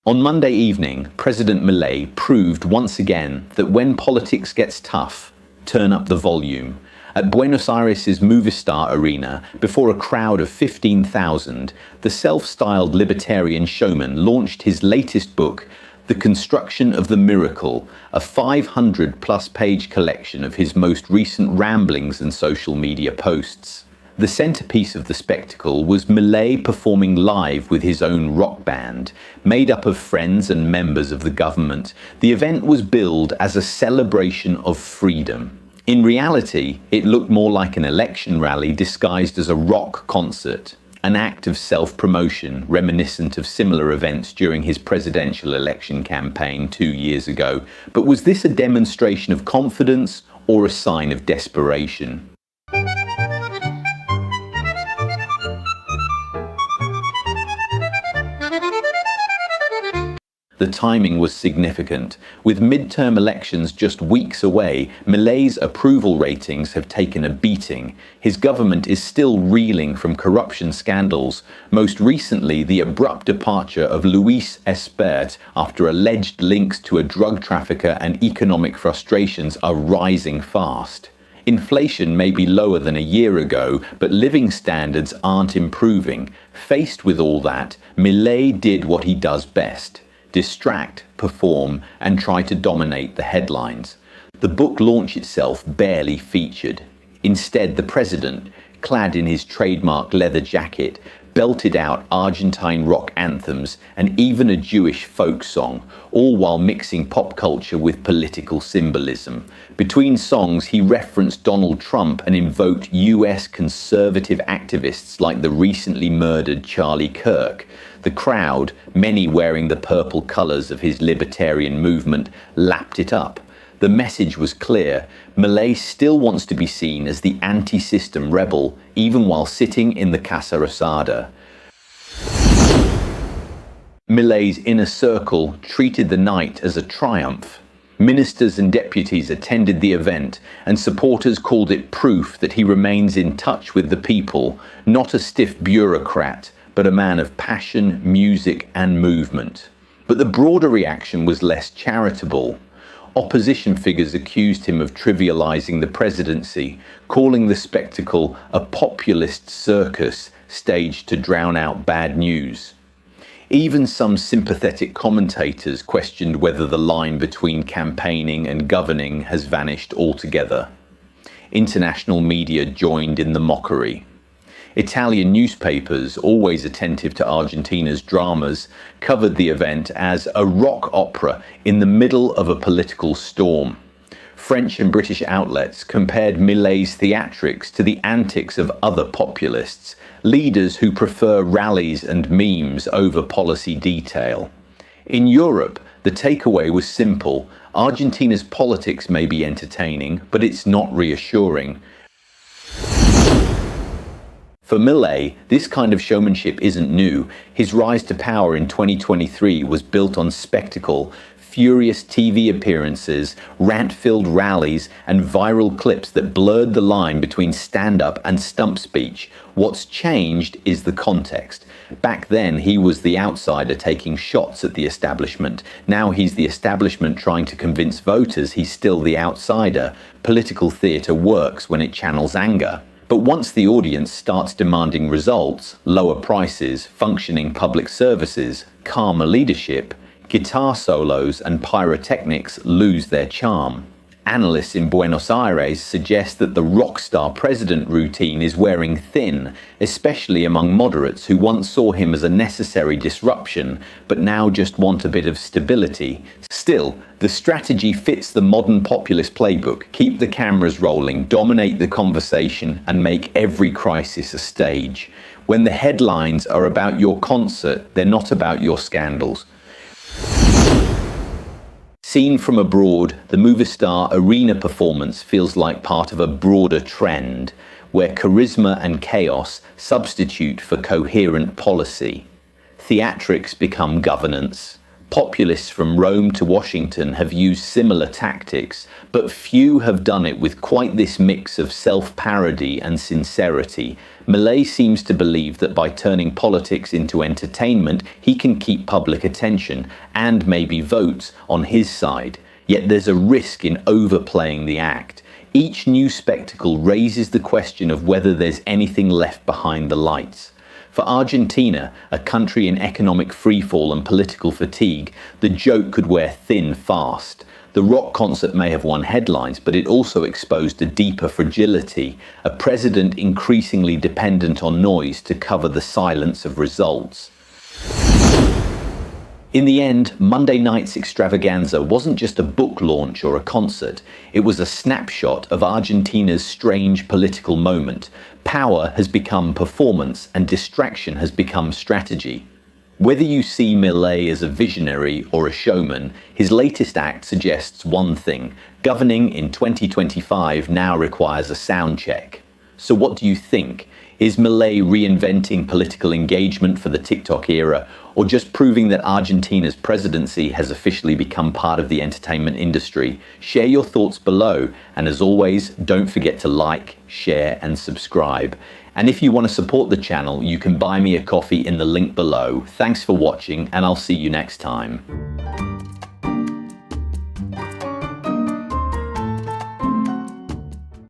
On Monday evening, President Milei proved once again that when politics gets tough, turn up the volume. At Buenos Aires' Movistar Arena, before a crowd of 15,000, the self-styled libertarian showman launched his latest book, The Construction of the Miracle, a 500-plus page collection of his most recent ramblings and social media posts. The centerpiece of the spectacle was Milei performing live with his own rock band. Made up of friends and members of the government, the event was billed as a celebration of freedom. In reality, it looked more like an election rally disguised as a rock concert, an act of self-promotion reminiscent of similar events during his presidential election campaign 2 years ago. But was this a demonstration of confidence or a sign of desperation? The timing was significant. With midterm elections just weeks away, Milei's approval ratings have taken a beating. His government is still reeling from corruption scandals, most recently the abrupt departure of Luis Espert after alleged links to a drug trafficker, and economic frustrations are rising fast. Inflation may be lower than a year ago, but living standards aren't improving. Faced with all that, Milei did what he does best: distract, perform, and try to dominate the headlines. The book launch itself barely featured. Instead, the president, clad in his trademark leather jacket, belted out Argentine rock anthems and even a Jewish folk song, all while mixing pop culture with political symbolism. Between songs, he referenced Donald Trump and invoked US conservative activists like the recently murdered Charlie Kirk. The crowd, many wearing the purple colors of his libertarian movement, lapped it up. The message was clear: Milei still wants to be seen as the anti-system rebel, even while sitting in the Casa Rosada. Milei's inner circle treated the night as a triumph. Ministers and deputies attended the event, and supporters called it proof that he remains in touch with the people, not a stiff bureaucrat, but a man of passion, music, and movement. But the broader reaction was less charitable. Opposition figures accused him of trivializing the presidency, calling the spectacle a populist circus staged to drown out bad news. Even some sympathetic commentators questioned whether the line between campaigning and governing has vanished altogether. International media joined in the mockery. Italian newspapers, always attentive to Argentina's dramas, covered the event as a rock opera in the middle of a political storm. French and British outlets compared Milei's theatrics to the antics of other populists, leaders who prefer rallies and memes over policy detail. In Europe, the takeaway was simple: Argentina's politics may be entertaining, but it's not reassuring. For Milei, this kind of showmanship isn't new. His rise to power in 2023 was built on spectacle, furious TV appearances, rant-filled rallies, and viral clips that blurred the line between stand-up and stump speech. What's changed is the context. Back then, he was the outsider taking shots at the establishment. Now he's the establishment trying to convince voters he's still the outsider. Political theatre works when it channels anger. But once the audience starts demanding results, lower prices, functioning public services, calmer leadership, guitar solos and pyrotechnics lose their charm. Analysts in Buenos Aires suggest that the rock star president routine is wearing thin, especially among moderates who once saw him as a necessary disruption, but now just want a bit of stability. Still, the strategy fits the modern populist playbook: keep the cameras rolling, dominate the conversation, and make every crisis a stage. When the headlines are about your concert, they're not about your scandals. Seen from abroad, the Movistar Arena performance feels like part of a broader trend, where charisma and chaos substitute for coherent policy. Theatrics become governance, Populists from Rome to Washington have used similar tactics, but few have done it with quite this mix of self-parody and sincerity. Milei seems to believe that by turning politics into entertainment, he can keep public attention and maybe votes on his side. Yet there's a risk in overplaying the act. Each new spectacle raises the question of whether there's anything left behind the lights. For Argentina, a country in economic freefall and political fatigue, the joke could wear thin fast. The rock concert may have won headlines, but it also exposed a deeper fragility, a president increasingly dependent on noise to cover the silence of results. In the end, Monday night's extravaganza wasn't just a book launch or a concert. It was a snapshot of Argentina's strange political moment. Power has become performance and distraction has become strategy. Whether you see Milei as a visionary or a showman, his latest act suggests one thing: governing in 2025 now requires a sound check. So what do you think? Is Milei reinventing political engagement for the TikTok era, or just proving that Argentina's presidency has officially become part of the entertainment industry? Share your thoughts below, and as always, don't forget to like, share, and subscribe. And if you want to support the channel, you can buy me a coffee in the link below. Thanks for watching, and I'll see you next time.